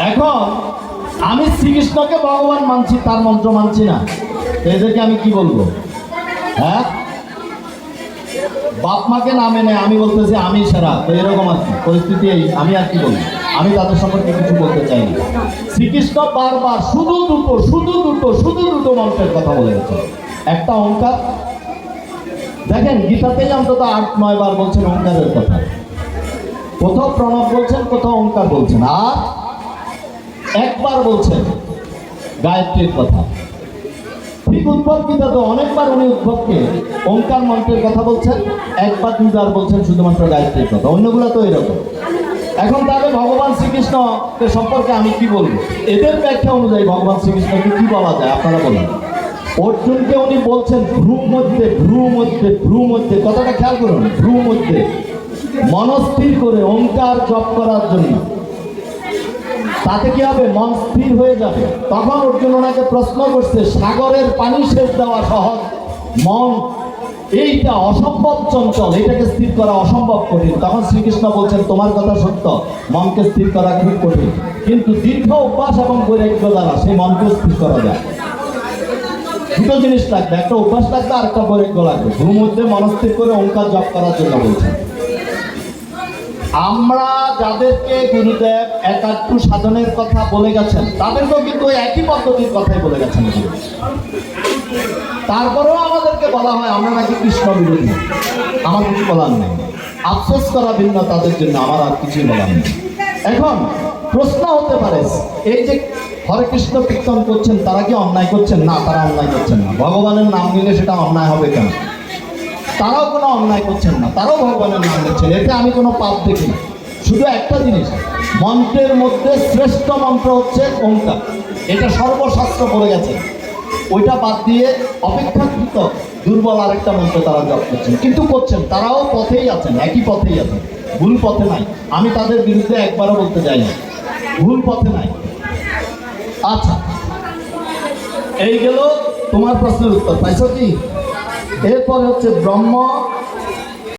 এখন আমি শ্রীকৃষ্ণকে ভগবান মানছি, তার মন্ত্র মানছি না, তো এদেরকে আমি কি বলবো? হ্যাঁ, বাপ মাকে না মেনে আমি বলতেছি আমি সেরা, তো এরকম আর কি পরিস্থিতি। আমি আর কি বলবো? আমি তাদের সম্পর্কে কিছু বলতে চাই না। শ্রীকৃষ্ণ বারবার শুধু দুটো মন্ত্রের কথা বলে গেছে। একটা ওঙ্কার, দেখেন গীতাতেই অন্তত 8-9 বার বলছেন ওঙ্কারের কথা। কোথাও প্রণব বলছেন, কোথাও ওঙ্কার বলছেন, আর একবার বলছেন গায়ত্রীর কথা। ঠিক উদ্ভব গীতাতে অনেকবার উনি উদ্ভবকে ওঙ্কার মন্ত্রের কথা বলছেন, একবার 2বার বলছেন শুধুমাত্র গায়ত্রীর কথা, অন্যগুলো তো এরকম। এখন তাহলে ভগবান শ্রীকৃষ্ণকে সম্পর্কে আমি কি বলবো? এদের ব্যাখ্যা অনুযায়ী ভগবান শ্রীকৃষ্ণকে কি বলা যায় আপনারা বলুন। অর্জুনকে উনি বলছেন ভ্রু মধ্যে, কথাটা খেয়াল করুন, ভ্রু মধ্যে মনস্থির করে ওঙ্কার জপ করার জন্য। তাতে কি হবে? মন স্থির হয়ে যাবে। তখন অর্জুন ওনাকে প্রশ্ন করছে, সাগরের পানি সেচ দেওয়া সহজ, মন এইটা অসম্ভব চঞ্চল, এটাকে স্থির করা অসম্ভব কঠিন। তখন শ্রীকৃষ্ণ বলছেন, তোমার কথা সত্য, মনকে স্থির করা খুব কঠিন, কিন্তু দীর্ঘ অভ্যাস এবং বৈরাগ্য দ্বারা সেই মনকে স্থির করা যায়। দুটো জিনিস লাগবে, একটা অভ্যাস লাগবে আর একটা বৈরাগ্য লাগবে। ভ্রু মধ্যে মনস্থির করে ওঙ্কার জপ করার জন্য বলছেন। আমরা যাদেরকে গুরুদেব একাত্ম সাধনের কথা বলে গেছেন, তাদেরকেও কিন্তু একই পদ্ধতির কথাই বলে গেছেন। তারপরেও আমাদেরকে বলা হয় আমরা নাকি কৃষ্ণ বিরোধী। আমার কিছু বলার নেই, আফসোস করা ভিন্ন তাদের জন্য, আমার আর কিছুই বলার নেই। এখন প্রশ্ন হতে পারে, এই যে হরে কৃষ্ণ কীর্তন করছেন তারা কি অন্যায় করছেন? না, তারা অন্যায় করছেন না। ভগবানের নাম নিলে সেটা অন্যায় হবে কেন? তারাও কোনো অন্যায় করছেন না, তারাও ভগবানের নাম নিচ্ছেন, এতে আমি কোনো পাপ দেখি না। শুধু একটা জিনিস, মন্ত্রের মধ্যে শ্রেষ্ঠ মন্ত্র হচ্ছে ওঙ্কার, এটা সর্বশাস্ত্র বলে গেছে। ওইটা বাদ দিয়ে অপেক্ষাকৃত দুর্বল আরেকটা মন্ত্র তারা জপ করছেন, কিন্তু করছেন, তারাও পথেই আছেন, একই পথেই আছেন, ভুল পথে নাই। আমি তাদের বিরুদ্ধে একবারও বলতে যাই না, ভুল পথে নাই। আচ্ছা, এই গেল তোমার প্রশ্নের উত্তর, পাইছো কি? এরপর হচ্ছে ব্রহ্ম